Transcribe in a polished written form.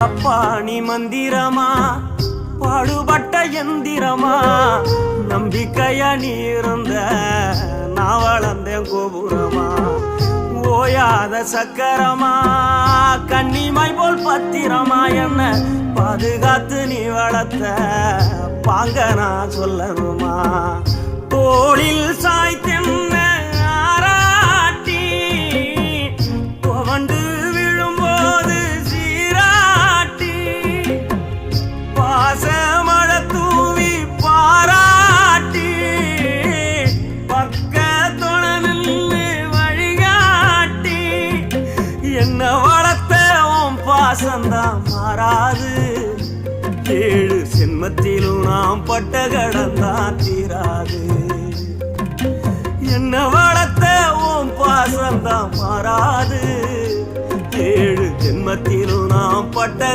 பாணி மந்திரமா பாடுபட்ட எந்திரமா நம்பிக்கையா நீ இருந்த நான் வளர்ந்தேன் கோபுரமா ஓயாத சக்கரமா கன்னிமாய் போல் பத்திரமா என்ன பாதுகாத்து நீ வளர்த்த பாங்க நான் சொல்லணுமா தோளில் சாய்த்தென்ன ஆராட்டி துவண்டு விழும்போது சீராட்டி பாசமழ தூவி பாராட்டி பக்கத்தொண நின்று வழிகாட்டி என்ன வளர்த்த உன் பாசந்தான் மாறாது ஏழு சென்மத்திலும் நாம் பட்ட கடந்தான் தீராது என்ன வளர்த்த ஓம் பாசந்தான் மாறாது ஏழு ஜென்மத்திலும் நாம் பட்ட